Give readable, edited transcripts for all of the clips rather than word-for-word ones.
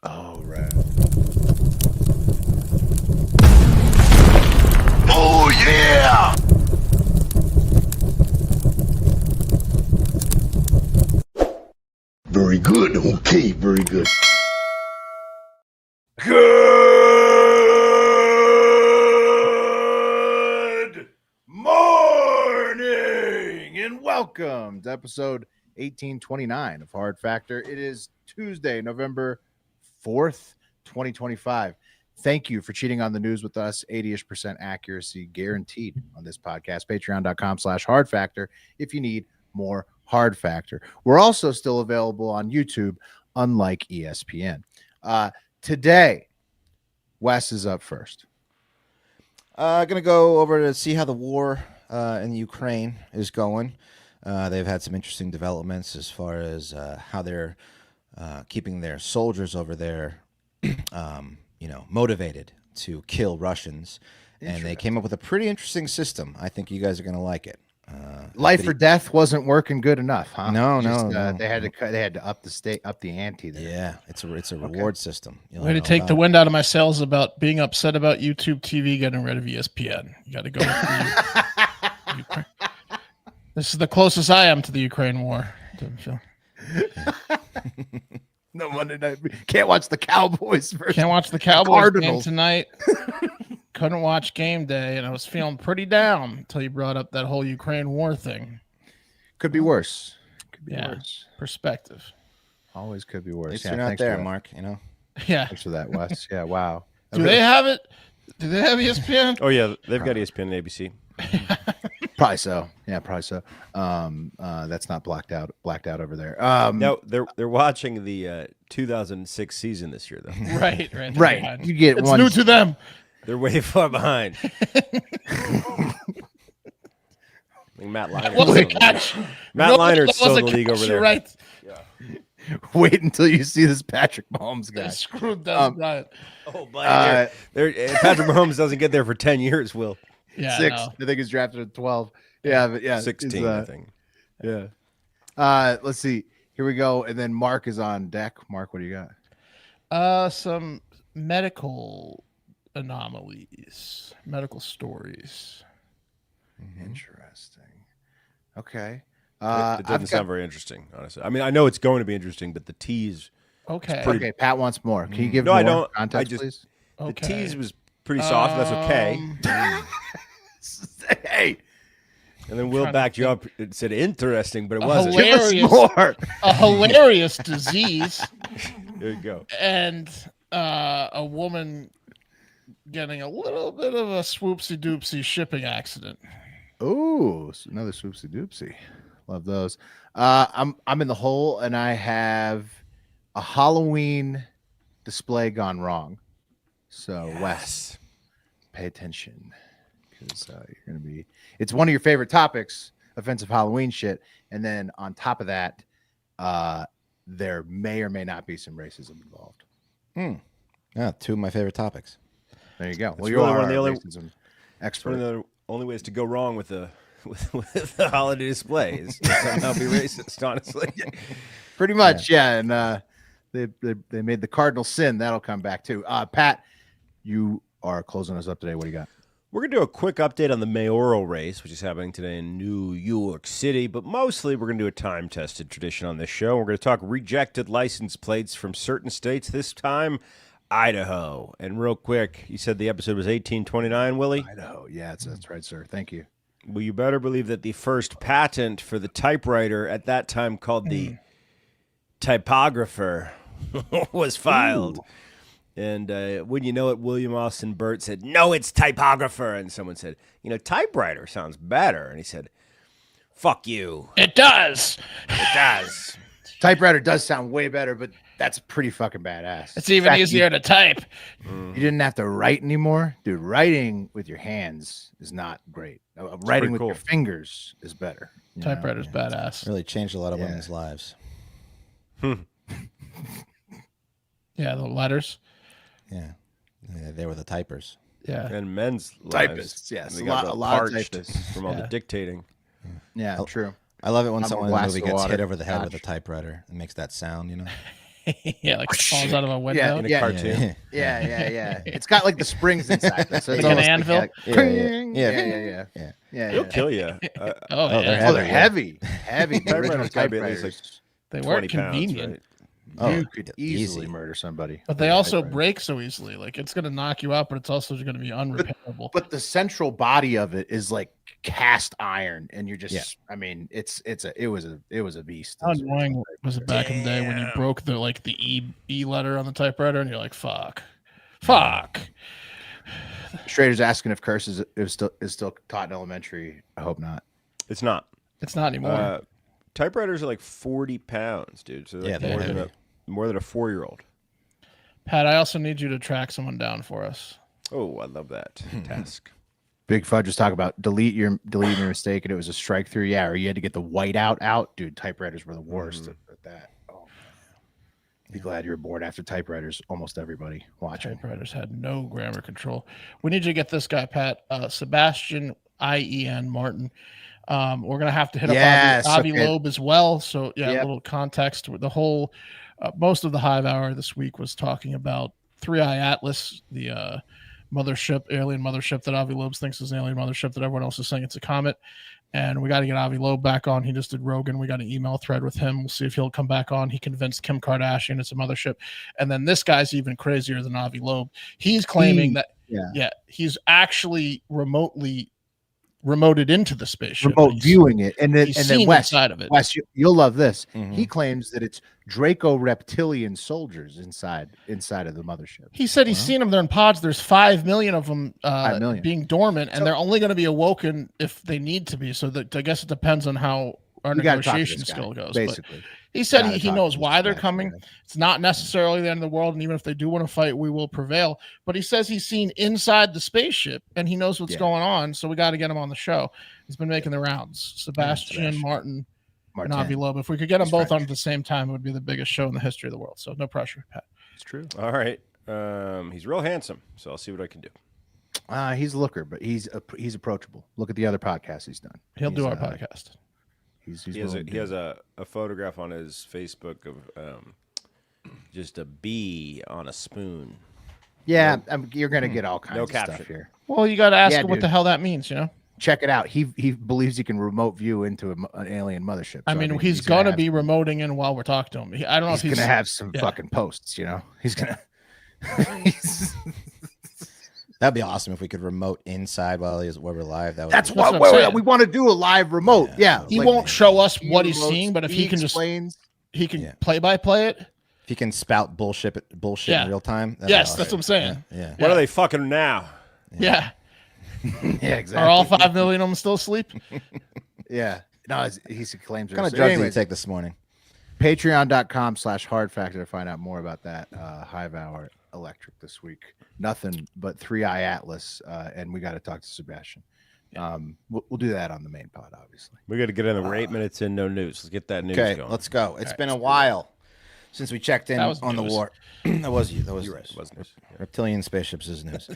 Oh, right. Oh, yeah! Very good. Okay, very good. Good morning and welcome to episode 1829 of Hard Factor. It is Tuesday, November 4th, 2025. Thank you for cheating on the news with us. 80-ish% accuracy guaranteed on this podcast. Patreon.com/Hard Factor if you need more Hard Factor. We're also still available on YouTube, unlike ESPN. Today, Wes is up first. Gonna go over to see how the war in Ukraine is going. They've had some interesting developments as far as how they're keeping their soldiers over there, motivated to kill Russians. And they came up with a pretty interesting system. I think you guys are gonna like it. Life or death wasn't working good enough, huh? No. They had to up the ante there. Yeah, it's a reward system. Way to take the wind out of my sails about being upset about YouTube TV getting rid of ESPN. You got to go with Ukraine. This is the closest I am to the Ukraine war. No Monday night. Can't watch the Cowboys. Can't watch the Cowboys game Cardinals tonight. Couldn't watch game day, and I was feeling pretty down until you brought up that whole Ukraine war thing. Could be worse. Could be Yeah. worse. Perspective. Always could be worse. At least you're not there, Mark. Yeah. Thanks for that, Wes. Yeah, wow. Do they have it? Do they have ESPN? Oh yeah, they've got ESPN and ABC. Probably so. Yeah, probably so. That's not blacked out over there. No, they're watching the 2006 season this year though. Right. Right. You get It's one. new to them. They're way far behind. I think Matt Liner's still in the league over there. Right. Wait until you see this Patrick Mahomes guy. Screwed Des Bryant. Oh, buddy, Patrick Mahomes doesn't get there for 10 years. Will Yeah, 6. no. I think he's drafted at 12. Yeah, but yeah, 16, I think. Yeah. Let's see. Here we go. And then Mark is on deck. Mark, what do you got? Some medical anomalies, medical stories. Interesting. Okay. It doesn't sound very interesting, honestly. I mean, I know it's going to be interesting, but the tease. Okay. Okay, Pat wants more. Can you give No, more I don't. context, please? The tease was pretty soft. That's okay. Hey, And then Will backed you up. It said interesting, but it A wasn't. hilarious- give us more. A hilarious disease There you go. and a woman getting a little bit of a swoopsy doopsy shipping accident. Ooh, another swoopsy doopsy. Love those. I'm in the hole, and I have a Halloween display gone wrong. So Wes, pay attention because you're gonna be. It's one of your favorite topics, offensive Halloween shit, and then on top of that, there may or may not be some racism involved. Yeah, two of my favorite topics. There you go. Well, It's you're really one one of the only- racism It's one expert. of the only ways to go wrong with the with the holiday display is to somehow be racist. Honestly, Pretty much, yeah. And they made the cardinal sin. That'll come back too. Pat, you are closing us up today. What do you got? we're gonna do a quick update on the mayoral race, which is happening today in New York City. But mostly, we're gonna do a time-tested tradition on this show. We're gonna talk rejected license plates from certain states. This time, Idaho. And real quick, you said the episode was 1829, Willie. Idaho. Yeah, that's right, sir. Thank you. Well, you better believe that the first patent for the typewriter at that time called the typographer was filed. Ooh. And when you know it, William Austin Burt said, "No, it's typographer." And someone said, typewriter sounds better. And he said, "Fuck you." It does. It does. Typewriter does sound way better, but that's pretty fucking badass. It's even easier to type. You didn't have to write anymore. Dude, writing with your hands is not great. Writing with your fingers is better. Typewriter's badass. Really changed a lot of women's lives. Yeah, the letters. Yeah, they were the typers. Yeah. And men's typists. Lives. Yes, a lot of parched typists from all the dictating. Yeah, true. I love it when I'm a someone in a glass movie of gets hit water. over the head with a Gotcha. typewriter and makes that sound, Yeah, like it falls out of a window. In a Yeah. cartoon. Yeah. It's got like the springs inside, so it's Like an almost anvil? Like, Yeah. They'll kill you. Oh, Oh, yeah. Oh, they're heavy. The Typewriters original gotta be at least, typewriters. They 20 weren't pounds, convenient. right? Oh, You could easily easy. murder somebody. But they also break so easily. Like it's gonna knock you out, but it's also going to be unrepairable. But the central body of it is like cast iron, and you're just. Yeah. I mean, it was a beast. How annoying was it back in the day when you broke the E letter on the typewriter and you're like, fuck. Schrader's asking if curse is still taught in elementary. I hope not. It's not. It's not anymore. Typewriters are like 40 pounds, dude. So Yeah, like they're more than a 4-year-old. Pat, I also need you to track someone down for us. Oh, I love that task. Big Fudge was talking about delete your mistake, and it was a strike through. Yeah, or you had to get the whiteout out, dude. Typewriters were the worst at that. Oh, be glad you were born after typewriters. Almost everybody watching. Typewriters had no grammar control. We need you to get this guy, Pat. Sebastian IEN Martin. We're gonna have to hit up Avi Loeb as well. So a little context. The whole most of the Hive Hour this week was talking about 3i Atlas, the alien mothership that Avi Loeb thinks is an alien mothership that everyone else is saying it's a comet. And we got to get Avi Loeb back on. He just did Rogan. We got an email thread with him. We'll see if he'll come back on. He convinced Kim Kardashian it's a mothership. And then this guy's even crazier than Avi Loeb. He's claiming that he's actually remoted into the spaceship. Remote viewing it, and then Wes, inside of it. Wes, you'll love this. He claims that it's Draco reptilian soldiers inside of the mothership. He said he's seen them. They're in pods. There's 5 million of them 5 million. being dormant, and they're only going to be awoken if they need to be. So that I guess it depends on how our negotiation skill goes. Basically, but he said he knows why they're coming. It's not necessarily the end of the world, and even if they do want to fight, we will prevail. But he says he's seen inside the spaceship, and he knows what's going on. So we got to get him on the show. He's been making the rounds. Sebastian Martin. And Avi Loeb. If we could get them both on at the same time, it would be the biggest show in the history of the world. So no pressure, Pat. It's true. All right. He's real handsome, so I'll see what I can do. He's a looker, but he's approachable. Look at the other podcasts he's done. He'll do our podcast. He has a photograph on his Facebook of just a bee on a spoon. Yeah, you're gonna get all kinds of stuff here. Well, you got to ask him what the hell that means, Check it out. He believes he can remote view into an alien mothership. I mean, he's gonna be remoting in while we're talking to him. I don't know if he's gonna have some fucking posts. He's gonna. That'd be awesome if we could remote inside while we're live. That's what we want to do, a live remote. Yeah. He won't show us what he's seeing, but if he can he can play by play it. If he can spout bullshit in real time. Yes, that's what I'm saying. Yeah. What are they fucking now? Yeah. Yeah, exactly. Are all 5 million of them still asleep? Yeah. No, he claims. What kind of drugs did you take this morning? Patreon.com/hard factor to find out more about that. Hive Hour Electric this week. Nothing but 3i Atlas, and we got to talk to Sebastian. We'll do that on the main pod, obviously. We got to get in. We're 8 minutes in, no news. Let's get that news going. Okay, let's go. It's been a while since we checked in on the war. That was you. That was right. It was news. Reptilian spaceships is news.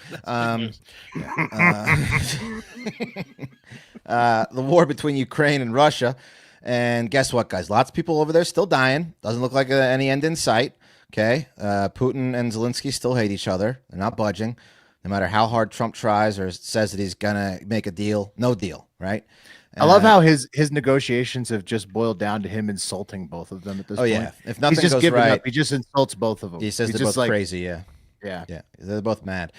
The war between Ukraine and Russia. And guess what, guys? Lots of people over there still dying. Doesn't look like any end in sight. Okay. Putin and Zelensky still hate each other. They're not budging. No matter how hard Trump tries or says that he's going to make a deal, no deal, right? I love how his negotiations have just boiled down to him insulting both of them at this point. Yeah. If nothing he's just goes giving right, up. He just insults both of them. He says he's they're just both crazy, yeah. Yeah. They're both mad.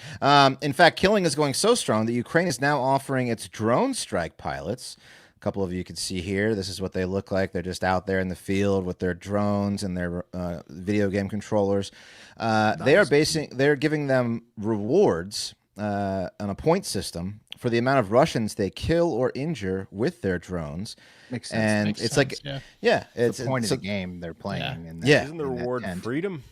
In fact, killing is going so strong that Ukraine is now offering its drone strike pilots. A couple of you can see here. This is what they look like. They're just out there in the field with their drones and their video game controllers. They're giving them rewards on a point system for the amount of Russians they kill or injure with their drones. Makes sense. And Makes it's sense. like, it's the point of the game they're playing. Yeah. Isn't the reward freedom?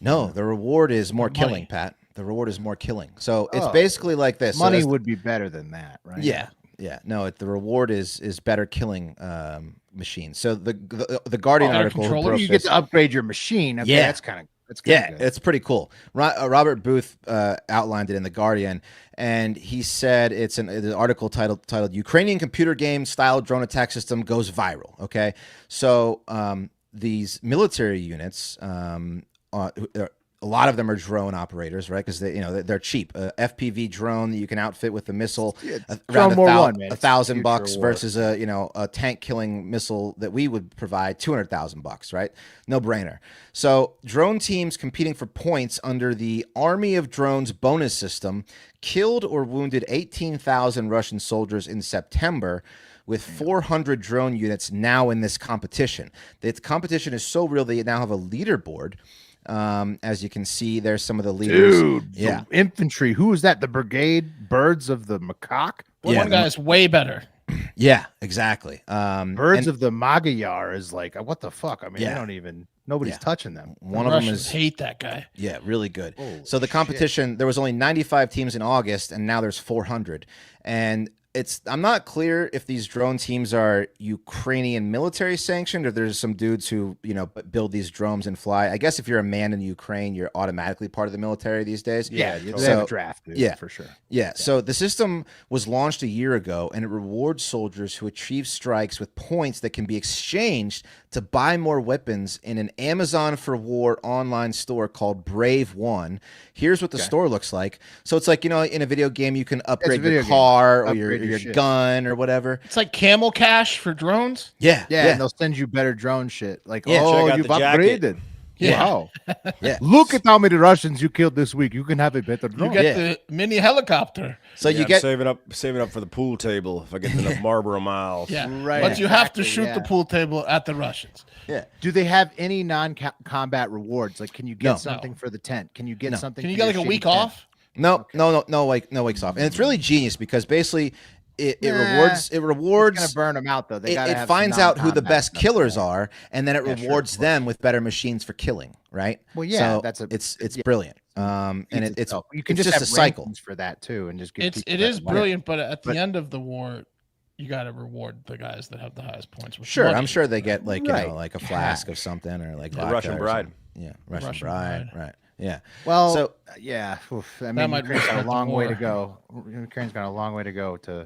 No, the reward is more killing, Pat. The reward is more killing. So it's basically like this. Money would be better than that, right? Yeah. Yeah. No, the reward is better killing machines. So the Guardian article. You get to upgrade your machine. Okay, that's kind of good. It's pretty cool. Robert Booth outlined it in the Guardian, and he said it's an article titled "Ukrainian computer game style drone attack system goes viral." Okay, so these military units, a lot of them are drone operators, right? Because they're cheap. A FPV drone that you can outfit with a missile around $1,000 versus a tank killing missile that we would provide $200,000, right? No brainer. So drone teams competing for points under the Army of Drones bonus system killed or wounded 18,000 Russian soldiers in September, with 400 drone units now in this competition. The competition is so real that you now have a leaderboard. As you can see, there's some of the leaders. Dude, the infantry. Who is that? The brigade birds of the macaque? One guy is way better. Yeah, exactly. Birds of the Magyar is like, what the fuck? I mean, nobody's touching them. One of them is hate that guy. Yeah, really good. Holy so the competition, there was only 95 teams in August, and now there's 400. And I'm not clear if these drone teams are Ukrainian military sanctioned or there's some dudes who, build these drones and fly. I guess if you're a man in Ukraine, you're automatically part of the military these days. Yeah, they have a draft, dude, for sure. Yeah, so the system was launched a year ago, and it rewards soldiers who achieve strikes with points that can be exchanged to buy more weapons in an Amazon for War online store called Brave One. Here's what the store looks like. So it's like, in a video game, you can upgrade your car or your gun or whatever. It's like Camel Cash for drones. Yeah. And they'll send you better drone shit. Like, you've upgraded. Yeah. Wow. Yeah. Look at how many Russians you killed this week. You can have a better drone. You get the mini helicopter. So you get saving up for the pool table if I get enough Marlboro miles. Yeah. Right. But you have to shoot the pool table at the Russians. Yeah. Do they have any non-combat rewards? Like, can you get something for the tent? Can you get something? Can you get like a week off? No weeks off. And it's really genius because basically it rewards. It's gonna burn them out though. It finds out who the best killers are, and then it rewards them with better machines for killing. Right. Well, yeah, so it's brilliant. And it's you can it's just a cycle for that too, and just give it is brilliant. But at the end of the war, you got to reward the guys that have the highest points. Sure, I'm sure they get like like a flask of something or like a Russian bride. Yeah, Russian bride. Right. Yeah. Well, so yeah. I mean, Ukraine's got a long way to go. Ukraine's got a long way to go to.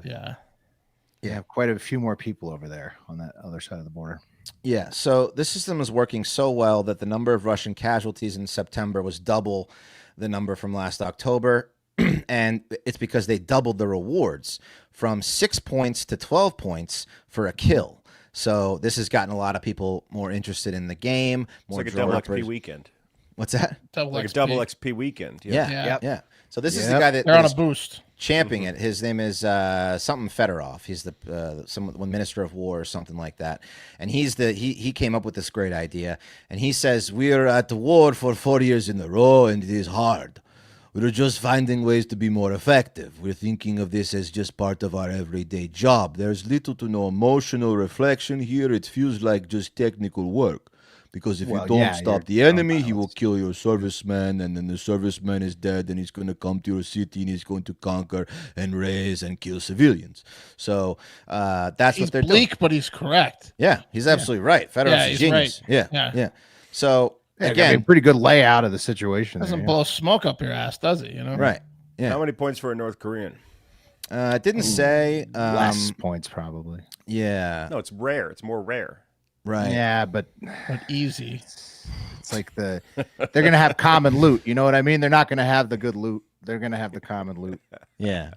Yeah, quite a few more people over there on that other side of the border. Yeah, so this system is working so well that the number of Russian casualties in September was double the number from last October, and it's because they doubled the rewards from 6 points to 12 points for a kill. So this has gotten a lot of people more interested in the game. More it's like a double XP weekend. What's that? Double XP weekend. Yeah. So this is the guy that they're on a boost. Championing it. His name is something Fedorov. He's the Minister of War or something like that. And he came up with this great idea. And he says, we are at the war for 4 years in a row, and it is hard. We're just finding ways to be more effective. We're thinking of this as just part of our everyday job. There's little to no emotional reflection here. It feels like just technical work. Because if you don't stop the enemy, he will kill your serviceman, and then the serviceman is dead, and he's going to come to your city, and he's going to conquer and raise and kill civilians. So that's what they're doing. He's bleak, but he's correct. Yeah, he's absolutely right. Fedorov's a genius. Right. Yeah. So again, a pretty good layout of the situation. Doesn't blow smoke up your ass, does it? Right. Yeah. How many points for a North Korean? It didn't say. Less points, probably. Yeah. No, it's rare. It's more rare. Right. Yeah, but easy. It's like they're gonna have common loot. You know what I mean? They're not gonna have the good loot. They're gonna have the common loot. Yeah.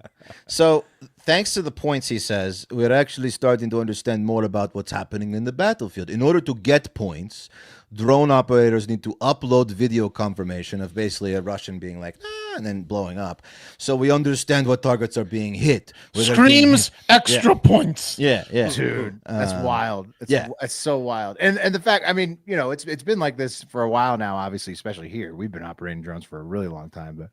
So thanks to the points, he says, we're actually starting to understand more about what's happening in the battlefield. In order to get points, drone operators need to upload video confirmation of basically a Russian being like, and then blowing up. So we understand what targets are being hit. Screams extra points. Yeah. Dude, that's wild. It's so wild. And the fact, I mean, it's been like this for a while now, obviously, especially here. We've been operating drones for a really long time, but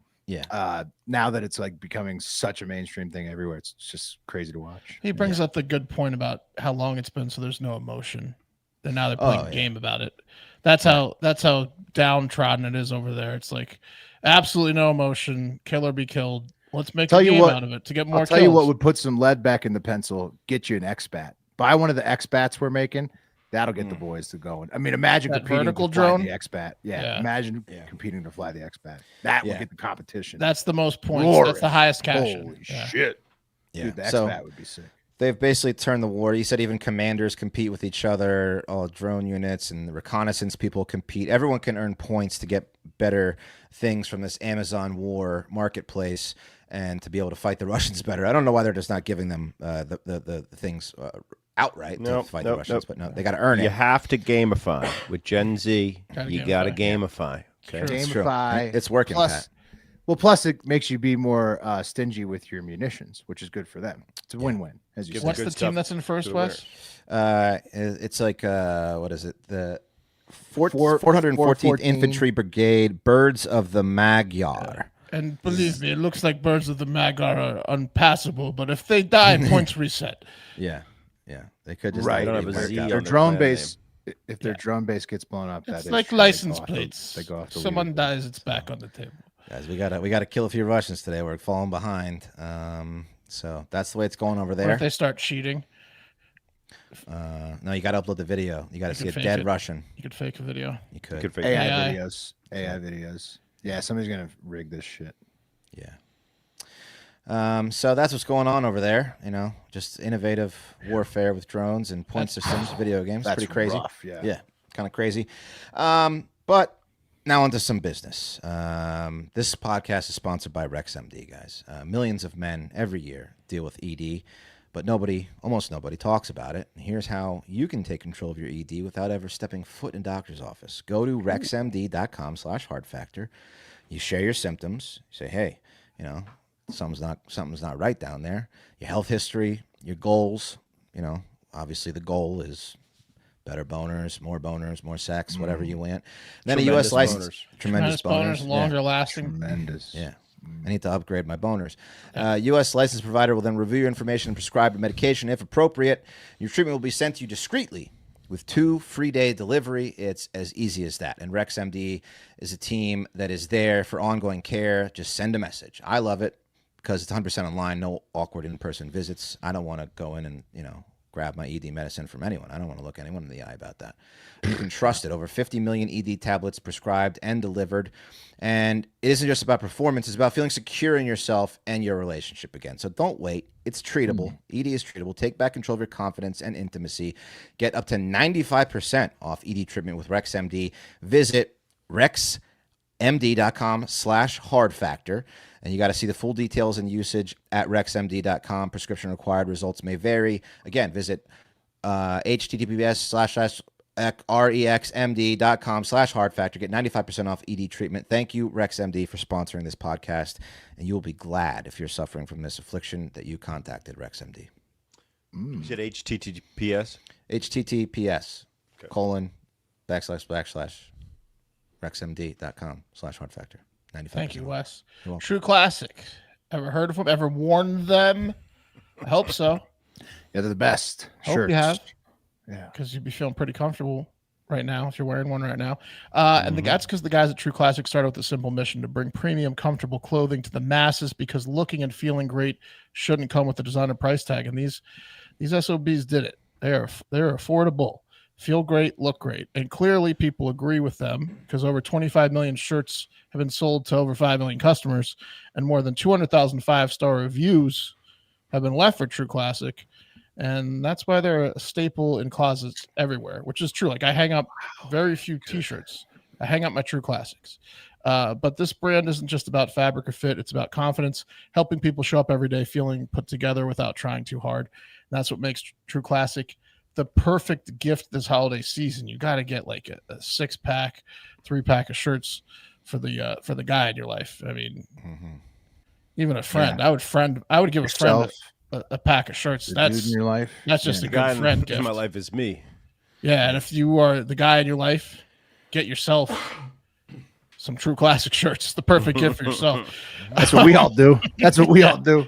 now that it's like becoming such a mainstream thing everywhere, it's just crazy to watch. He brings up the good point about how long it's been, so there's no emotion. And now they're playing a game about it. That's how downtrodden it is over there. It's like absolutely no emotion. Kill or be killed. Let's make a game out of it to get more. I'll tell you what would put some lead back in the pencil. Get you an X-Bat. Buy one of the X-Bats we're making. That'll get the boys to going. I mean, imagine that competing vertical to fly drone. The X-Bat. Yeah. Imagine competing to fly the X-Bat. That would get the competition. That's the most points. That's the highest cash. Holy shit. Yeah. Dude, the X-Bat would be sick. They've basically turned the war. You said even commanders compete with each other, all drone units and the reconnaissance people compete. Everyone can earn points to get better things from this Amazon war marketplace and to be able to fight the Russians better. I don't know why they're just not giving them the things outright to fight the Russians, but no, they got to earn it. You have to gamify. With Gen Z, you got to gamify. Okay? Gamify. It's working, Pat. Well, plus it makes you be more stingy with your munitions, which is good for them. It's a win-win, as you said. What's the team that's in first, Wes? It's like what is it? The 414th Infantry Brigade, Birds of the Magyar. And believe me, it looks like Birds of the Magyar are unpassable, but if they die, points reset. Yeah. They could just Right. Their drone base. If their drone base gets blown up, it's like license plates. Someone dies, it's back on the table. Guys, we gotta kill a few Russians today. We're falling behind. So that's the way it's going over there. What if they start cheating? No, you got to upload the video. You got to see a dead Russian. You could fake a video. You could fake AI videos. Yeah, somebody's gonna rig this shit. Yeah. So that's what's going on over there. Just innovative warfare with drones and point systems, video games. That's pretty crazy. Rough, yeah, kind of crazy. But now onto some business. This podcast is sponsored by RexMD, guys. Millions of men every year deal with ED, but almost nobody talks about it. And here's how you can take control of your ED without ever stepping foot in a doctor's office. Go to rexmd.com/hardfactor. You share your symptoms. You say, hey, something's not right down there. Your health history, your goals. Obviously the goal is better boners, more sex, whatever you want. Then tremendous a U.S. license. Boners. Tremendous boners. Longer lasting. Tremendous. Yeah. I need to upgrade my boners. U.S. licensed provider will then review your information and prescribe a medication if appropriate. Your treatment will be sent to you discreetly with 2 free-day delivery. It's as easy as that. And RexMD is a team that is there for ongoing care. Just send a message. I love it because it's 100% online, no awkward in-person visits. I don't want to go in and, grab my ED medicine from anyone. I don't want to look anyone in the eye about that. You can trust it. Over 50 million ED tablets prescribed and delivered. And it isn't just about performance. It's about feeling secure in yourself and your relationship again. So don't wait. It's treatable. ED is treatable. Take back control of your confidence and intimacy. Get up to 95% off ED treatment with RexMD. Visit rexmd.com/hardfactor. And you got to see the full details and usage at rexmd.com. Prescription required. Results may vary. Again, visit https://rexmd.com/hardfactor. Get 95% off ED treatment. Thank you, RexMD, for sponsoring this podcast. And you will be glad if you're suffering from this affliction that you contacted RexMD. You said HTTPS? HTTPS ://rexmd.com/hardfactor. 95%. Thank you, Wes. True Classic. Ever heard of them? Ever worn them? I hope so. Yeah, they're the best. Hope you have. Yeah, because you'd be feeling pretty comfortable right now if you're wearing one right now. And that's because the guys at True Classic started with a simple mission to bring premium, comfortable clothing to the masses. Because looking and feeling great shouldn't come with a designer price tag, and these SOBs did it. They're affordable. Feel great, look great. And clearly people agree with them because over 25 million shirts have been sold to over 5 million customers and more than 200,000 5-star reviews have been left for True Classic. And that's why they're a staple in closets everywhere, which is true. Like I hang up very few t-shirts. I hang up my True Classics. But this brand isn't just about fabric or fit. It's about confidence, helping people show up every day feeling put together without trying too hard. And that's what makes True Classic the perfect gift this holiday season. You got to get like a 6-pack, 3-pack of shirts for the guy in your life. I mean, even a friend. Yeah. I would give yourself a friend a pack of shirts. That's dude in your life. That's just a good friend gift. My life is me. Yeah, and if you are the guy in your life, get yourself some True Classic shirts. It's the perfect gift for yourself. That's what we all do. That's what we all do.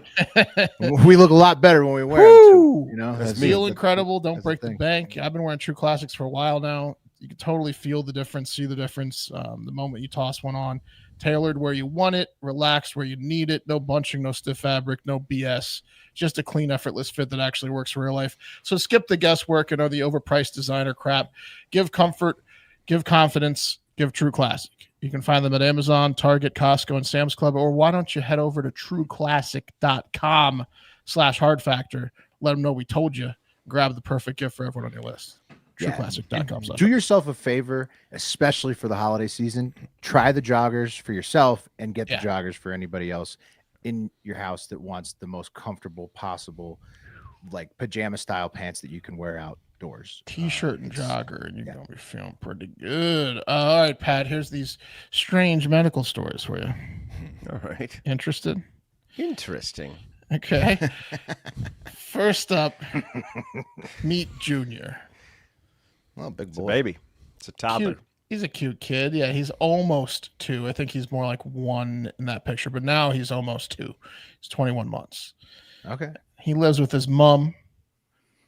We look a lot better when we wear them too, feel incredible. Don't break the bank. I've been wearing True Classics for a while now. You can totally feel the difference, see the difference the moment you toss one on. Tailored where you want it, relaxed where you need it. No bunching, no stiff fabric, no BS. Just a clean, effortless fit that actually works for real life. So skip the guesswork and the overpriced designer crap. Give comfort, give confidence, give True Classic. You can find them at Amazon, Target, Costco, and Sam's Club. Or why don't you head over to trueclassic.com/hardfactor let them know we told you. Grab the perfect gift for everyone on your list. TrueClassic.com. Do yourself a favor, especially for the holiday season. Try the joggers for yourself and get the joggers for anybody else in your house that wants the most comfortable possible, like pajama style pants that you can wear outdoors. T-shirt and jogger, and you're gonna be feeling pretty good. All right, Pat. Here's these strange medical stories for you. All right. Interested? Interesting. Okay. First up, meet Junior. Well, big It's a boy. baby. It's a toddler. Cute. He's a cute kid. Yeah, he's almost 2. I think he's more like 1 in that picture, but now he's almost 2. He's 21 months. Okay. He lives with his mom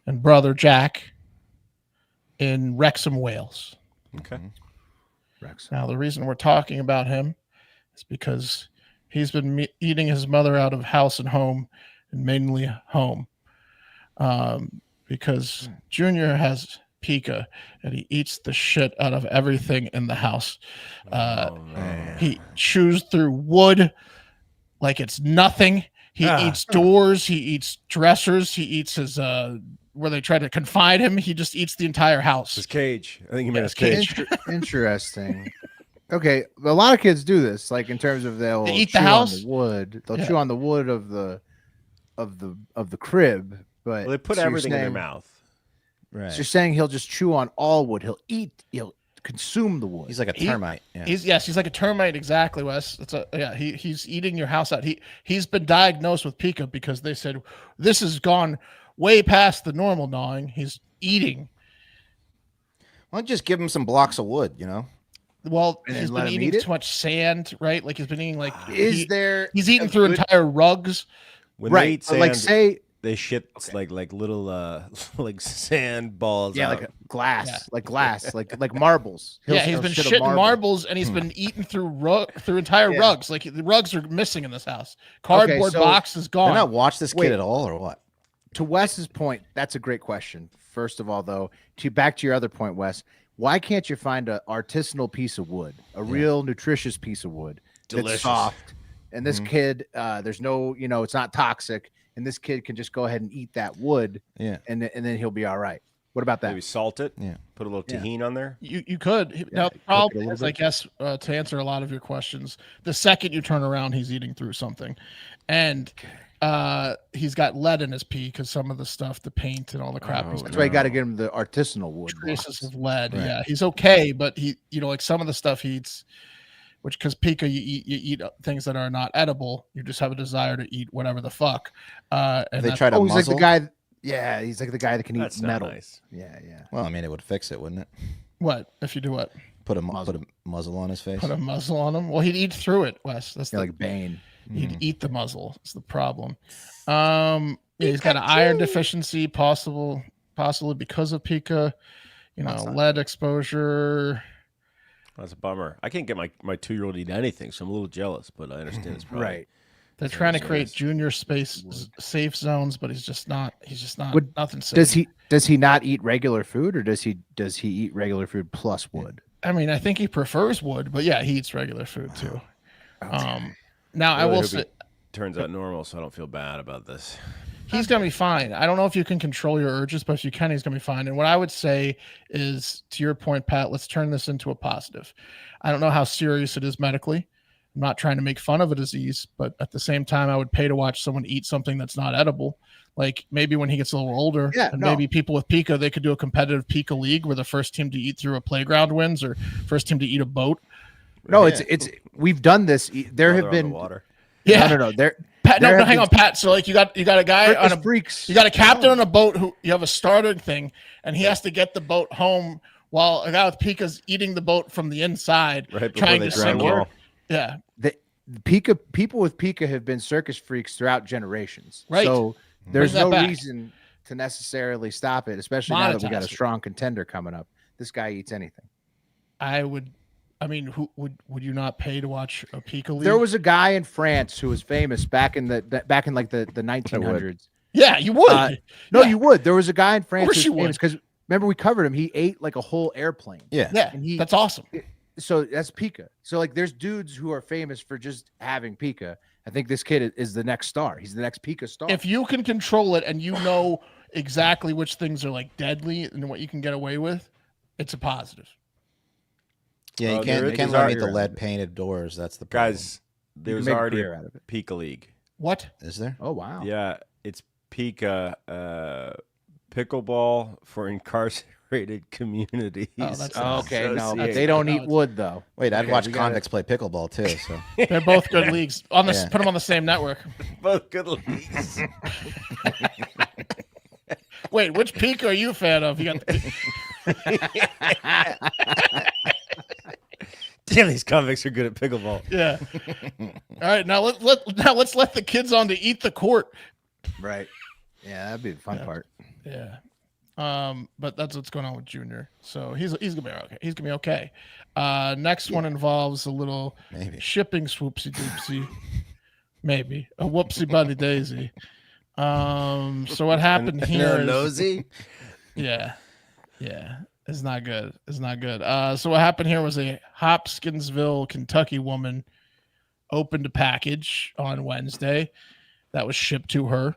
and brother Jack in Wrexham, Wales. Okay. Rex. Now, the reason we're talking about him is because he's been eating his mother out of house and home, and mainly home, because Junior has Pika, and he eats the shit out of everything in the house. He chews through wood like it's nothing. He eats doors. He eats dressers. He eats his where they try to confine him. He just eats the entire house. His cage. I think he meant his cage. Interesting. Okay, a lot of kids do this. Like in terms of they'll They eat chew the house? on the wood. They'll chew on the wood of the crib. But Well, they put so you're everything in their saying- mouth. Right. So you're saying he'll just chew on all wood. He'll consume the wood. He's like a termite. Yeah. He's like a termite, exactly, Wes. He's eating your house out. He's been diagnosed with Pika because they said this has gone way past the normal gnawing. He's eating. Why don't you just give him some blocks of wood, you know? Well, And then he's let been him eating eat it? too much sand, right? Like he's been eating like Is there he's eating a through good- entire rugs. When they right? eat But sand, like say they shit like little like sand balls. yeah, out. like glass, like marbles. He's He'll been shit a shitting marble. marbles, and he's been eating through entire Yeah. rugs. Like the rugs are missing in this house. Cardboard so box is Did gone. not watch this Wait. kid at all, or what? To Wes's point, that's a great question. First of all, though, back to your other point, Wes, why can't you find an artisanal piece of wood, a real nutritious piece of wood Delicious. that's soft? And this kid, there's no, it's not toxic, and this kid can just go ahead and eat that wood, Yeah. and then he'll be all right. What about that? Maybe salt it. Yeah. Put a little Yeah. tahini on there. You could. Now, the cook it a problem little is, bit. I guess, to answer a lot of your questions, the second you turn around, he's eating through something. And he's got lead in his pee because some of the stuff, the paint and all the crap, he's That's why you got to get him the artisanal wood. traces blocks. of lead. Right. Yeah, he's okay, but he, like some of the stuff he eats, which because Pika, you eat things that are not edible. You just have a desire to eat whatever the fuck. And They that's- try to Oh, he's like muzzle. the guy. Yeah, he's like the guy that can That's eat not metal. nice. Yeah, yeah. Well, I mean, it would fix it, wouldn't it? what if you do what? Put a muzzle on his face. Put a muzzle on him. Well, he'd eat through it, Wes. That's Yeah, the, like Bane. he'd eat the muzzle. It's the problem. He's got an iron deficiency, possibly because of Pika. Lead exposure. That's a bummer. I can't get my 2-year-old to eat anything, so I'm a little jealous, but I understand it's probably Right. They're trying to create junior space safe zones, but he's just not. Would- nothing safe. Does he not eat regular food, or does he eat regular food plus wood? I mean, I think he prefers wood, but yeah, he eats regular food too. Now I Really will hope say he turns out normal, so I don't feel bad about this. he's gonna be fine. I don't know if you can control your urges, but if you can, he's gonna be fine. And what I would say is, to your point, Pat, let's turn this into a positive. I don't know how serious it is medically. I'm not trying to make fun of a disease, but at the same time, I would pay to watch someone eat something that's not edible. Like maybe when he gets a little older, and maybe people with Pika, they could do a competitive Pika league where the first team to eat through a playground wins, or first team to eat a boat. No, it's we've done this. There have been water. Yeah, no. Pat, there have hang been- on, Pat. So like you got a guy on a freaks. you got a captain on a boat who you have a starting thing, and he has to get the boat home while a guy with Pika's eating the boat from the inside, Right before trying they to drown sink them it. all. Yeah, People with Pika have been circus freaks throughout generations. Right. So there's Bring that no back. reason to necessarily stop it, especially now that we got Monetize a it. strong contender coming up. This guy eats anything. I would. I mean, who would you not pay to watch a Pika league? There was a guy in France who was famous back in like the 1900s. Yeah, you would. No, Yeah. you would. There was a guy in France course who you was famous would. because remember we covered him. He ate like a whole airplane. Yeah. Yeah, and he- that's awesome. so that's Pika. So like, there's dudes who are famous for just having Pika. I think this kid is the next star. He's the next Pika star. If you can control it and you know exactly which things are like deadly and what you can get away with, it's a positive. Yeah, you can't eliminate the lead painted doors. That's the problem. Guys. There's already a Pika League. What is there? Oh wow. Yeah, it's Pika pickleball for incarcerated communities. Oh, that's okay. No, but they don't eat wood though. Wait, I'd watch convicts play pickleball too. So they're both good leagues. On this, put them on the same network. Both good leagues. Wait, which Pika are you a fan of? You got. Damn, these convicts are good at pickleball. Yeah. All right, now let's let the kids on to eat the court. Right. Yeah, that'd be the fun part. Yeah. But that's what's going on with Junior. So he's gonna be okay. He's gonna be okay. Next one involves a little shipping swoopsie doopsie. Maybe a whoopsie bunny daisy. So what happened here? Nosy? Yeah. It's not good. So what happened here was a Hopkinsville, Kentucky woman opened a package on Wednesday that was shipped to her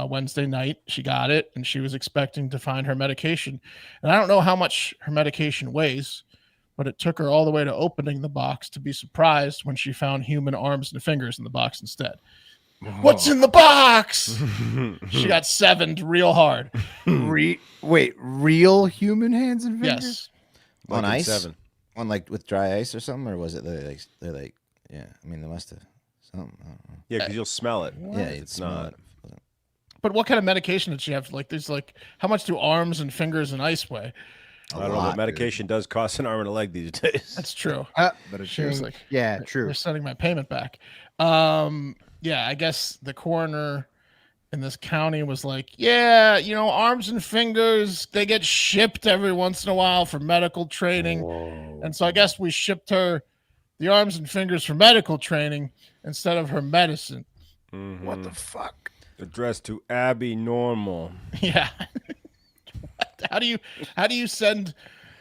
Wednesday night. She got it, and she was expecting to find her medication. And I don't know how much her medication weighs, but it took her all the way to opening the box to be surprised when she found human arms and fingers in the box instead. What's in the box? She got sevened real hard. Wait, real human hands and fingers? Yes. On ice? 7. On like with dry ice or something, or was it they're like yeah? I mean, they must have something. I don't know. Yeah, because you'll smell it. Yeah, it's not. But what kind of medication did she have? Like, there's like, how much do arms and fingers and ice weigh? I don't know, but medication does cost an arm and a leg these days. That's true. But she was like, yeah, true. They're sending my payment back. Yeah, I guess the coroner in this county was like, yeah, arms and fingers, they get shipped every once in a while for medical training. Whoa. And so I guess we shipped her the arms and fingers for medical training instead of her medicine. Mm-hmm. What the fuck? Addressed to Abby Normal. Yeah. How do you send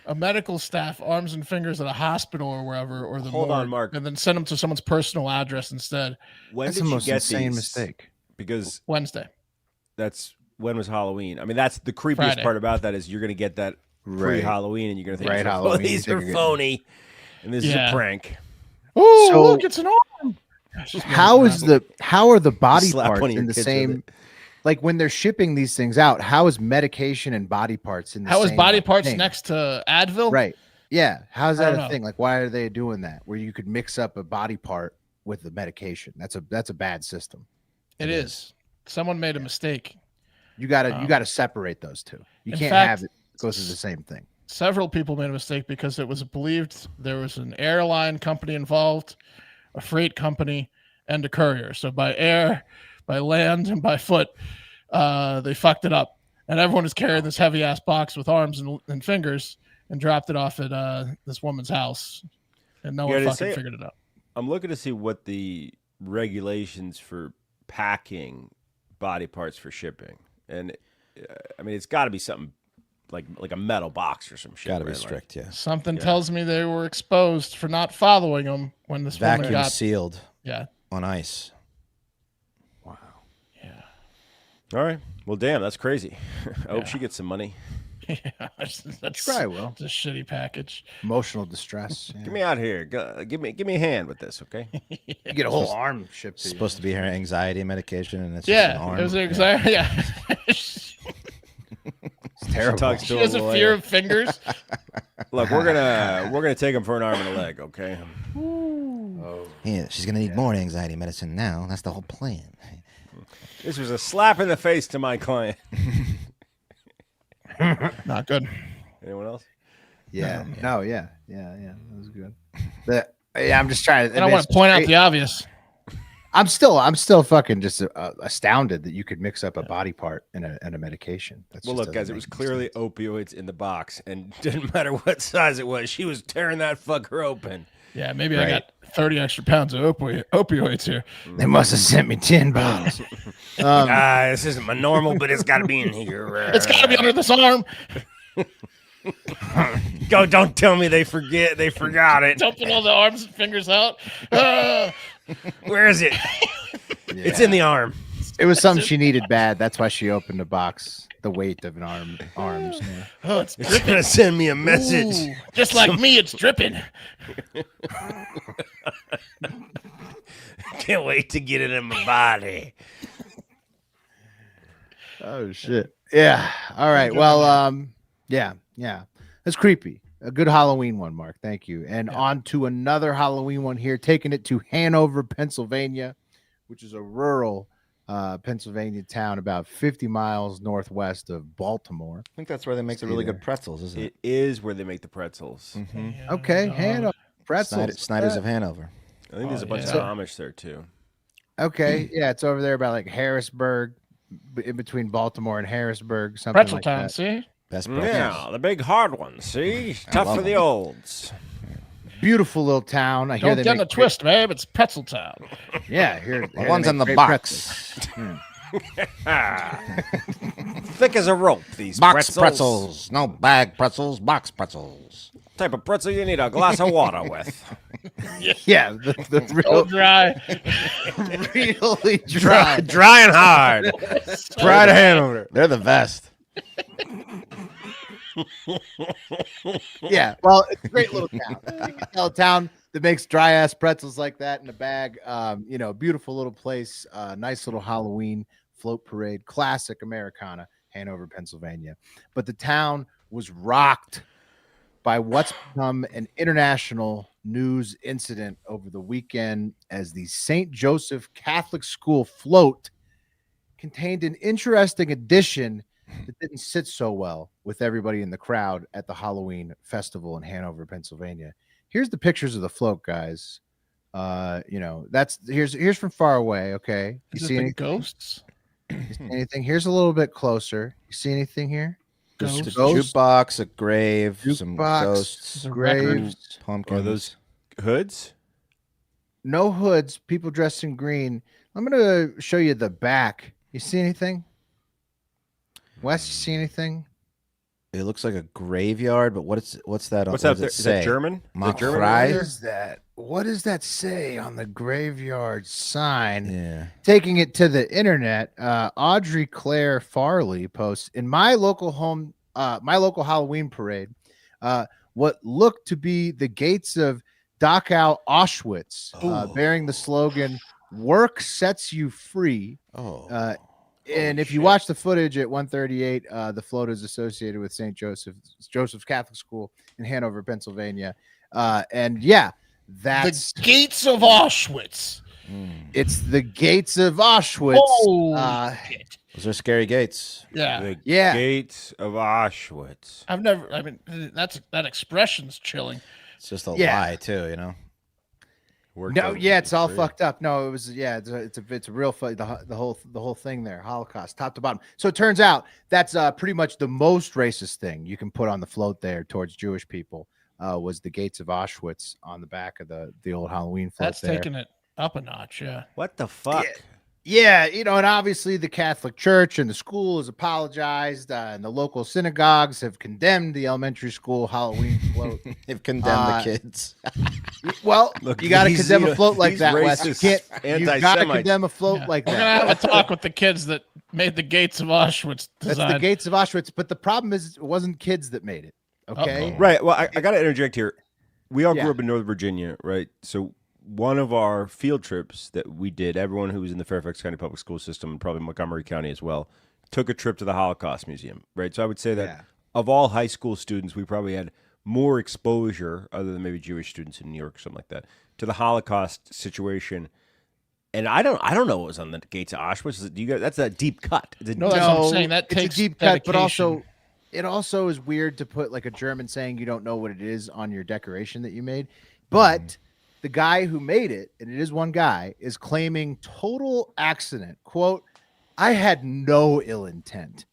a medical staff arms and fingers at a hospital or wherever, or the Hold on, Mark, and then send them to someone's personal address instead? When that's did the you most get insane these? Mistake. Because Wednesday. When was Halloween? I mean, that's the creepiest Friday. Part about that is you're going to get that pre-Halloween, and you're going to think, Halloween, these are phony, and this is a prank. Oh, look, it's an arm. How are the body Slap parts in the same? Like when they're shipping these things out, how is medication and body parts in the same? How is body parts thing? next to Advil? Right. Yeah. How's that a thing? Like, why are they doing that? Where you could mix up a body part with the medication? That's a bad system. It is. Someone made a mistake. You gotta separate those two. You can't have it go through the same thing. Several people made a mistake because it was believed there was an airline company involved, a freight company, and a courier. So by air, by land, and by foot, they fucked it up. And everyone is carrying this heavy ass box with arms and fingers and dropped it off at this woman's house. And no one fucking figured it out. I'm looking to see what the regulations for packing body parts for shipping. And I mean, it's got to be something like a metal box or some shit. Got to be strict, yeah. Something tells me they were exposed for not following them when this woman got sealed. Yeah. On ice. Wow. Yeah. All right. Well, damn, that's crazy. I hope she gets some money. Yeah, that's probably will. It's a shitty package. Emotional distress. Yeah. Get me out here. Give me a hand with this, okay? You get a whole arm shipped. It's supposed to be her anxiety medication, and it's just an arm. It was anxiety. Yeah. It's terrible. She has a fear of fingers. Look, we're gonna take him for an arm and a leg, okay? Yeah, she's gonna need more anxiety medicine now. That's the whole plan. This was a slap in the face to my client. Not good. Anyone else? Yeah. No. Yeah. That was good. I'm just trying to. I don't want to point out the obvious. I'm still fucking just astounded that you could mix up a body part and a medication. Well, look, guys, it was clearly opioids in the box, and didn't matter what size it was. She was tearing that fucker open. Yeah, maybe I got 30 extra pounds of opioids here. They must have sent me 10 bottles. This isn't my normal, but it's got to be in here. It's got to be under this arm. Go! Don't tell me they forgot it. Dumping all the arms and fingers out. Ah! Where is it? It's in the arm. It was something she needed bad. That's why she opened the box. The weight of an arms. Yeah. Oh, it's It's dripping. gonna send me a message. Ooh, just like me, it's dripping. Can't wait to get it in my body. Oh shit. Yeah. All right. Well, yeah. That's creepy. A good Halloween one, Mark. Thank you. And on to another Halloween one here, taking it to Hanover, Pennsylvania, which is a rural Pennsylvania town about 50 miles northwest of Baltimore. I think that's where they make the really good pretzels, isn't it? It is where they make the pretzels. Mm-hmm. Yeah, Okay, Hanover pretzels. Snyder's of Hanover. I think there's a bunch of Amish there too. Okay, yeah, it's over there by like Harrisburg, in between Baltimore and Harrisburg, something Pretzel like town, that. see? Best pretzels. Yeah, the big hard ones. See, tough love for the them. olds. Beautiful little town. I hear Don't they get in a make twist, babe. It's Pretzel Town. Yeah, I hear The ones in the box. Thick as a rope. These Box pretzels. No bag pretzels, box pretzels. Type of pretzel you need a glass of water with. Yeah, the So dry. really dry. Dry and hard. Dry to Hanover. They're the best. Yeah, well, it's a great little town. You can tell a town that makes dry ass pretzels like that in a bag. Beautiful little place. Nice little Halloween float parade. Classic Americana, Hanover, Pennsylvania. But the town was rocked by what's become an international news incident over the weekend as the St. Joseph Catholic School float contained an interesting addition that didn't sit so well with everybody in the crowd at the Halloween festival in Hanover, Pennsylvania. Here's the pictures of the float, guys. Here's from far away. Okay, you Is it see the anything? ghosts? You see anything? Here's a little bit closer. You see anything here? Just a Ghosts? Ghost? jukebox, a grave, some Jukebox, ghosts, a record. graves, pumpkins. Are those hoods? no hoods, people dressed in green. I'm gonna show you the back. You see anything? Wes, you see anything? It looks like a graveyard, but what's that? What's what that does there? it Is say? that German? Mach Is that German? Frei? What is that? What does that say on the graveyard sign? Yeah. Taking it to the internet, Audrey Claire Farley posts in my local Halloween parade, what looked to be the gates of Dachau, Auschwitz, bearing the slogan "Work sets you free." Oh. And if you watch the footage at 138, the float is associated with St. Joseph's Catholic School in Hanover, Pennsylvania. That's The gates of Auschwitz. it's the gates of Auschwitz. Oh, shit. Those are scary gates. Yeah. The Yeah. gates of Auschwitz. That expression's chilling. It's just a Yeah. lie too, you know. No, yeah, it's all fucked up. No, it was it's a real the whole thing there, Holocaust, top to bottom. So it turns out that's pretty much the most racist thing you can put on the float there towards Jewish people. Was the gates of Auschwitz on the back of the old Halloween float. That's taking it up a notch. Yeah. What the fuck? Yeah, and obviously the Catholic Church and the school has apologized, and the local synagogues have condemned the elementary school Halloween float. They've condemned the kids. Well, Look, you got to these, condemn you a know, float like these that, Wes. You racist can't. You got to anti-Semites. condemn a float Yeah. like We're that. gonna have a talk with the kids that made the gates of Auschwitz That's design. the gates of Auschwitz. But the problem is, it wasn't kids that made it. Okay. Uh-oh. Right. Well, I got to interject here. We all Yeah. grew up in Northern Virginia, right? So one of our field trips that we did, everyone who was in the Fairfax County Public School System, and probably Montgomery County as well, took a trip to the Holocaust Museum, right? So I would say that Yeah. of all high school students, we probably had more exposure, other than maybe Jewish students in New York or something like that, to the Holocaust situation. And I don't know what was on the gates of Auschwitz. Do you guys? That's a deep cut. It's a No, that's what I'm saying. That it's takes a deep cut, but dedication. also it also is weird to put like a German saying you don't know what it is on your decoration that you made. But the guy who made it, and it is one guy, is claiming total accident. Quote, I had no ill intent,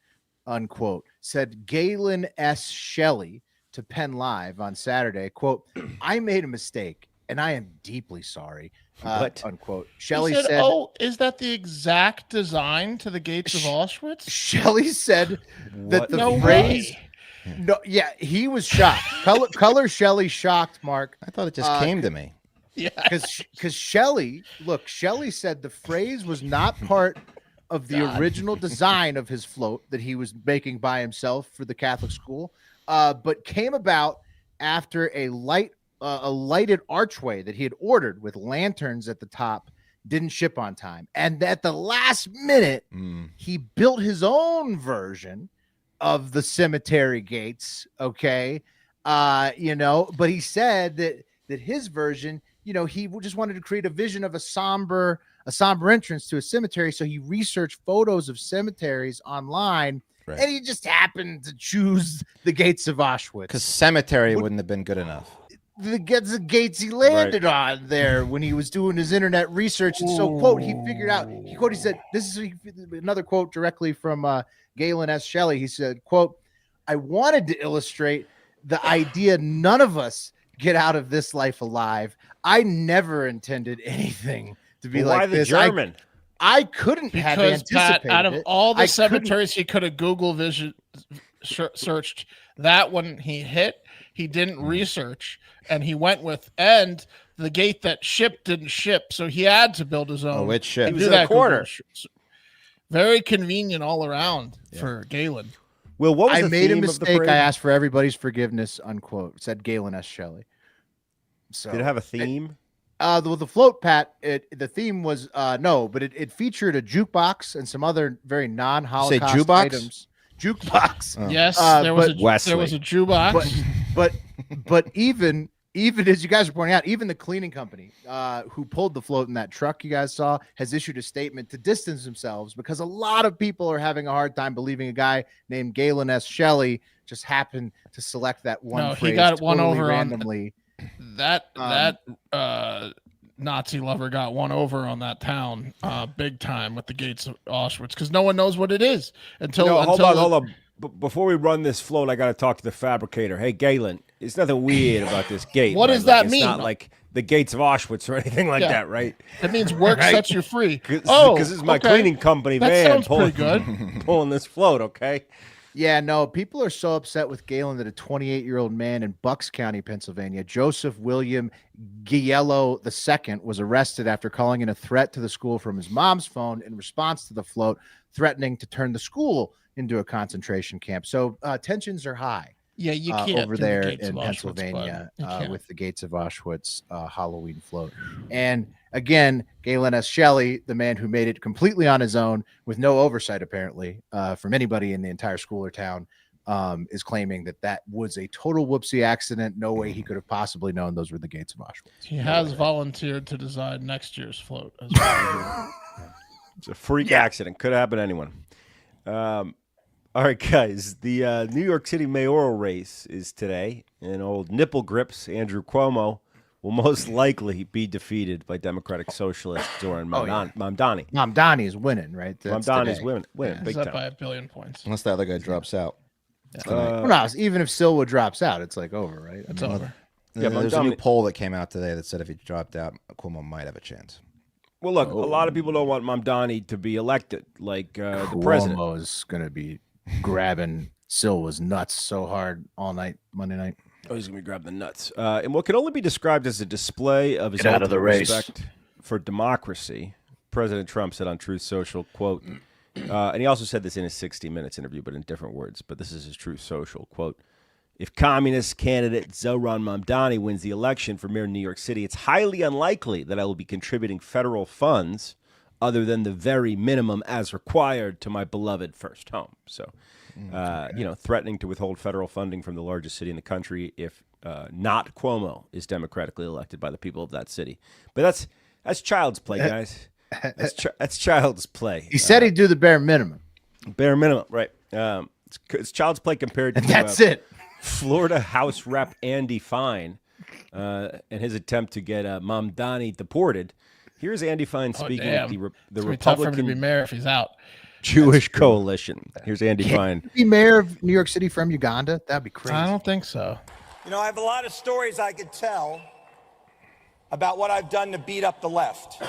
unquote, said Galen S. Shelley to Penn Live on Saturday. Quote, I made a mistake and I am deeply sorry. What? Unquote. He Shelley said, said, "Oh, is that the exact design to the gates of Auschwitz?" Shelley said that What the No phrase way. No, yeah, he was shocked. Color Shelley shocked Mark. I thought it just came to me. Yeah. Because Shelley said the phrase was not part of the original design of his float that he was making by himself for the Catholic school, but came about after a lighted archway that he had ordered with lanterns at the top didn't ship on time. And at the last minute, he built his own version of the cemetery gates. Okay. But he said that his version, he just wanted to create a vision of a somber entrance to a cemetery. So he researched photos of cemeteries online, right, and he just happened to choose the gates of Auschwitz. Because cemetery wouldn't have been good enough. The gates he landed on there when he was doing his internet research. And so, quote, he figured out, he said, this is another quote directly from Galen S. Shelley. He said, quote, I wanted to illustrate the idea none of us get out of this life alive. I never intended anything to be like this. Why the German? I couldn't have anticipated Pat, out of all the cemeteries he could have Google searched, that one he hit. He didn't research, and he went with, and the gate that shipped didn't ship, so he had to build his own. Oh, which ship? He was in a corner. Very convenient all around for Galen. Well, what was I made a mistake. I asked for everybody's forgiveness, unquote. It said Galen S. Shelley. So did it have a theme? The float, Pat, the theme was no, but it featured a jukebox and some other very non-Holocaust items. Jukebox. Oh. Yes, there was a jukebox. But even as you guys are pointing out, even the cleaning company who pulled the float in that truck you guys saw has issued a statement to distance themselves because a lot of people are having a hard time believing a guy named Galen S. Shelley just happened to select that one phrase. He got totally one over randomly. That Nazi lover got one over on that town big time with the gates of Auschwitz because no one knows what it is until. Hold on. Before we run this float, I got to talk to the fabricator. Hey, Galen, it's nothing weird about this gate. What does that mean? It's not like the gates of Auschwitz or anything like that, right? It means work sets you free. Because this is my cleaning company van pulling this float, okay? Yeah, no, people are so upset with Galen that a 28-year-old man in Bucks County, Pennsylvania, Joseph William Giello II, was arrested after calling in a threat to the school from his mom's phone in response to the float, threatening to turn the school into a concentration camp. So tensions are high. Yeah, you can't over there in Pennsylvania with the Gates of Auschwitz Halloween float. And again, Galen S. Shelley, the man who made it completely on his own with no oversight, apparently, from anybody in the entire school or town, is claiming that was a total whoopsie accident. No way he could have possibly known those were the Gates of Auschwitz. He has volunteered to design next year's float as well. It's a freak accident. Could happen to anyone. All right, guys, the New York City mayoral race is today, and old nipple grips Andrew Cuomo will most likely be defeated by Democratic Socialist Zoran Mamdani. Mamdani is winning, right? Mamdani is winning big time. By 1 billion points. Unless the other guy drops out. No, even if Silwa drops out, it's like over, right? It's over. Yeah, there's a new poll that came out today that said if he dropped out, Cuomo might have a chance. Well, look, a lot of people don't want Mamdani to be elected, like the president. Cuomo is going to be grabbing Silwa's nuts so hard all night, Monday night. Oh, he's going to be grabbing the nuts. And what can only be described as a display of his ultimate respect for democracy, President Trump said on Truth Social, quote, and he also said this in his 60 Minutes interview, but in different words, but this is his Truth Social, quote, if communist candidate Zoran Mamdani wins the election for mayor of New York City, it's highly unlikely that I will be contributing federal funds other than the very minimum as required to my beloved first home. So, threatening to withhold federal funding from the largest city in the country if not Cuomo is democratically elected by the people of that city. But that's child's play, guys. That's child's play. He said he'd do the bare minimum. Bare minimum, right. It's child's play compared to that's it. Florida House Rep Andy Fine and his attempt to get Mamdani deported. Here's Andy Fine speaking at the Republican to be mayor if he's out. Jewish Coalition. Here's Andy Fine. Be mayor of New York City from Uganda? That'd be crazy. I don't think so. I have a lot of stories I could tell about what I've done to beat up the left.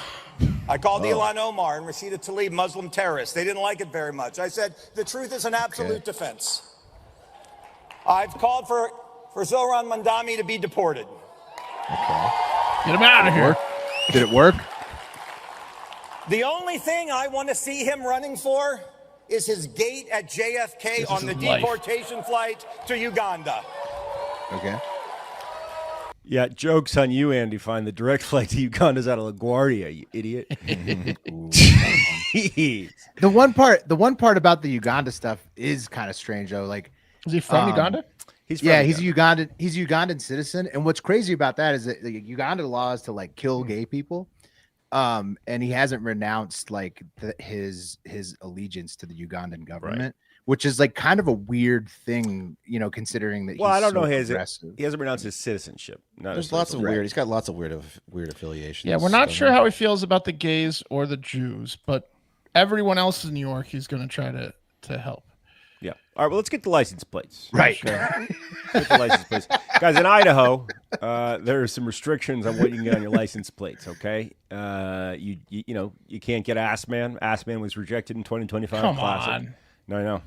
I called Ilhan Omar and Rashida Tlaib Muslim terrorists. They didn't like it very much. I said, the truth is an absolute defense. I've called for Zoran Mandami to be deported. Okay. Get him out of here. Did it work? The only thing I want to see him running for is his gate at JFK on the deportation flight to Uganda. Okay. Yeah, joke's on you, Andy. Find the direct flight to Uganda's out of LaGuardia, you idiot. The one part about the Uganda stuff is kind of strange, though. Like, is he from Uganda? He's a Ugandan citizen. And what's crazy about that is that the Uganda law is to like kill gay people. And he hasn't renounced like his allegiance to the Ugandan government, which is like kind of a weird thing, you know, considering that. Well, I don't know. He hasn't renounced his citizenship. There's lots of weird. He's got lots of weird affiliations. Yeah, we're not sure how he feels about the gays or the Jews, but everyone else in New York, he's going to try to help. Yeah. All right. Well, let's get the license plates. Right. Get the license plates, guys. In Idaho, there are some restrictions on what you can get on your license plates. Okay. You know you can't get Ass Man. Ass Man was rejected in 2025. Come Classic. on. No, I know.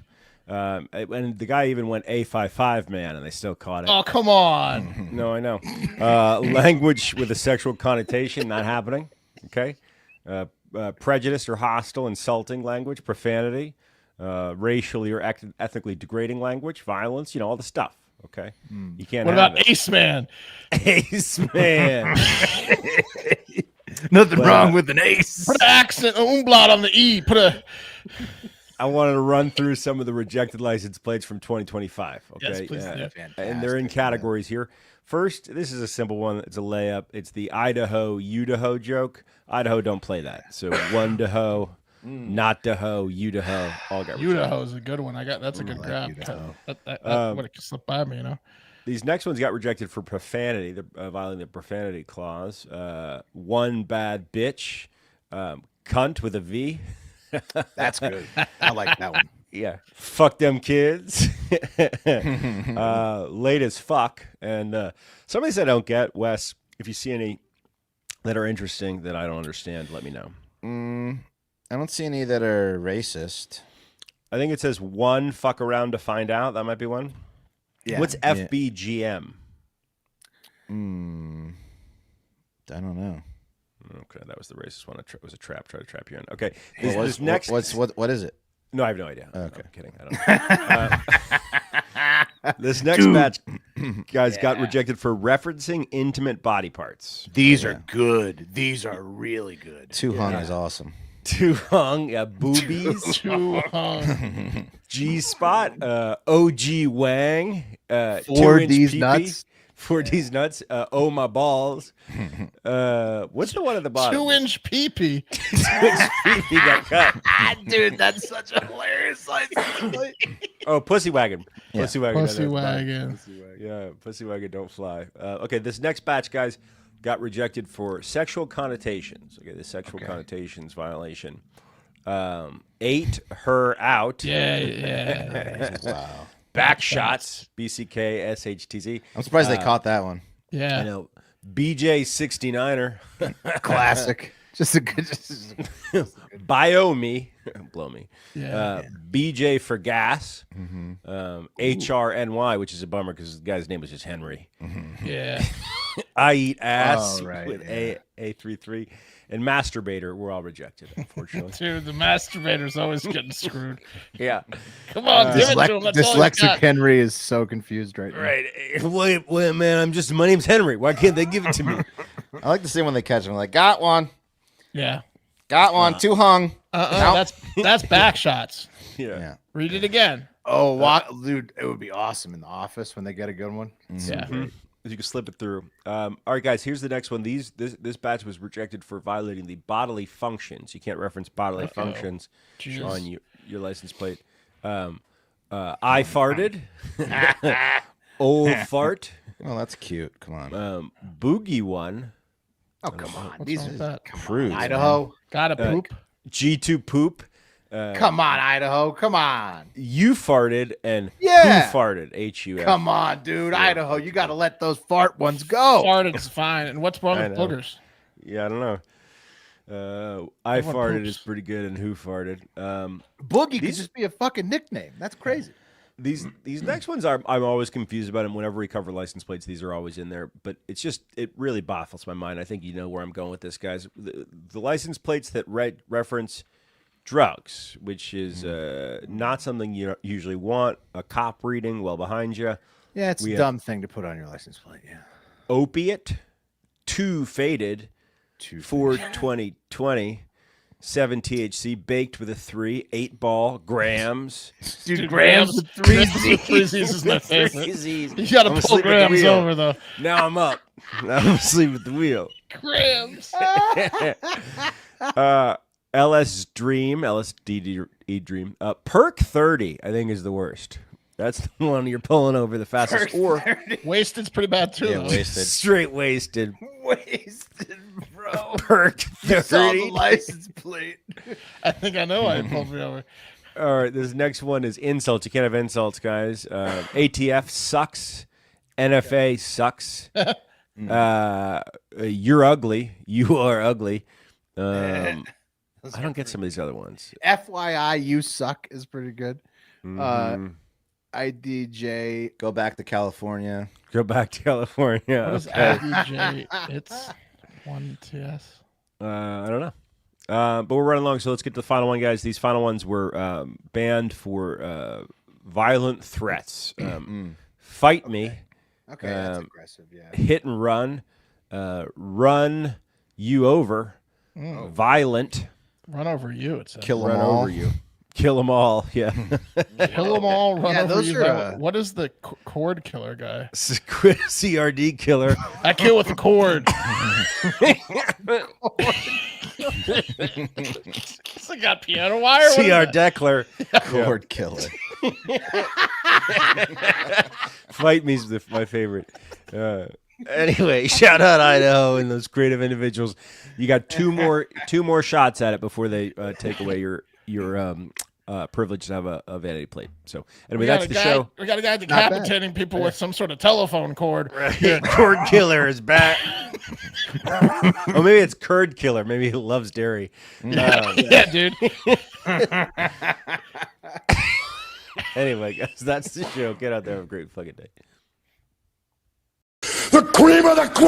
And the guy even went A55 man, and they still caught it. Oh, come on. No, I know. Language with a sexual connotation, not happening. Okay. Prejudice or hostile, insulting language, profanity, racially or ethnically degrading language, violence, you know, all the stuff. Okay. You can't What have about it. Ace Man? Ace Man. Nothing wrong with an ace. Put an accent, an umlaut on the E. I wanted to run through some of the rejected license plates from 2025. Okay. Yes, please do. And they're in categories here. First, this is a simple one. It's a layup. It's the Idaho, Udaho joke. Idaho don't play that. So one Daho, not Daho, Udaho, all got rejected. Udaho is a good one. That's a good grab. That would have slipped by me, you know. These next ones got rejected for profanity. They're violating the profanity clause. One bad bitch, cunt with a V. That's good. I like that one. Yeah. Fuck them kids. Late as fuck. And some of these I don't get. Wes, if you see any that are interesting that I don't understand, let me know. I don't see any that are racist. I think it says one fuck around to find out. That might be one. Yeah. What's FBGM? I don't know. Okay, that was the racist one. It was a trap. Try to trap you in. Okay, what is it? No, I have no idea. Oh, okay. No, I'm kidding. I don't know. This next batch, guys, got rejected for referencing intimate body parts. These are good. These are really good. Two hung is awesome. Two hung, boobies. Two hung. G spot, OG Wang, For 2-inch these pee-pee. nuts. For these nuts, oh my balls. What's the one at the bottom? 2-inch pee-pee. 2-inch pee-pee got cut. Dude, that's such a hilarious license plate. Oh, pussy wagon. Yeah. Pussy wagon. Pussy wagon. Yeah, pussy wagon don't fly. Okay, this next batch, guys, got rejected for sexual connotations. Okay, the sexual connotations violation. Ate her out. Yeah. Wow. Back shots. BCK SHTZ. I'm surprised they caught that one. Yeah. I know. BJ 69er. Classic. Just a good. Bio me. Blow me. Yeah. BJ for gas. HRNY, which is a bummer because the guy's name was just Henry. Yeah. I eat ass Oh, right, with yeah. A33. And masturbator were all rejected, unfortunately. Dude, the masturbator's always getting screwed. Yeah. Come on, give it to him. That's all he's Dyslexic got. Henry is so confused right now. Right. Wait, man, my name's Henry. Why can't they give it to me? I like to see when they catch them. Like, got one. Yeah. Got one. Two hung. Nope. That's back shots. Yeah. Read it again. Oh, dude, it would be awesome in the office when they get a good one. Yeah. You can slip it through. All right, guys, here's the next one. This batch was rejected for violating the bodily functions. You can't reference bodily functions Jeez. on your license plate. I farted. Old fart. Well, that's cute. Come on. Boogie one. Oh, come on. What's These wrong are with that? Cruise. Idaho. Gotta poop. G2 poop. Come on, Idaho. Come on. You farted and Yeah. who farted? HUF. Come on, dude. Idaho. You got to let those fart ones go. Farted's fine. And what's wrong I with know. boogers? Yeah, I don't know. I Everyone farted poops. is pretty good, and who farted? Boogie could just be a fucking nickname. That's crazy. These next ones I'm always confused about, and whenever we cover license plates, these are always in there. But it really baffles my mind. I think you know where I'm going with this, guys. The license plates that reference drugs, which is not something you usually want. A cop reading well behind you. Yeah, it's a dumb thing to put on your license plate. Yeah. Opiate, 2 faded, 4 2020. 7 THC, baked with a 3, 8 ball, grams. Dude, grams with 3 Z's is my favorite. You gotta pull grams over, though. Now I'm up. Now I'm asleep at the wheel. Grams. LSD Dream. Perk 30, I think, is the worst. That's the one you're pulling over the fastest. Or wasted's pretty bad, too. Yeah, wasted. Straight wasted. Wasted, bro. Perk 30. Saw the license plate. I think I know why it pulled me over. All right, this next one is insults. You can't have insults, guys. ATF sucks. NFA sucks. You're ugly. You are ugly. I don't get some of these other ones. FYI, you suck is pretty good. IDJ. Go back to California. Go back to California. What is IDJ? It's 1TS. I don't know. But we're running long, so let's get to the final one, guys. These final ones were banned for violent threats. Fight me. Okay, that's aggressive, yeah. Hit and run. Run you over. Violent. Run over you, it says. Kill them Run all. over you. Kill them all, yeah. Kill them all, run over those you. are, What is the cord killer guy? CRD killer. I kill with a cord. It's like got piano wire. CR Deckler. Cord killer. Fight me's my favorite. Anyway, shout out Idaho and those creative individuals. You got two more shots at it before they take away your privilege to have a vanity plate. So anyway, that's the show. We got a guy decapitating people with some sort of telephone cord. Right. Cord killer is back. Oh, maybe it's curd killer. Maybe he loves dairy. Yeah, dude. Anyway, guys, that's the show. Get out there. Have a great fucking day. The cream of the crop!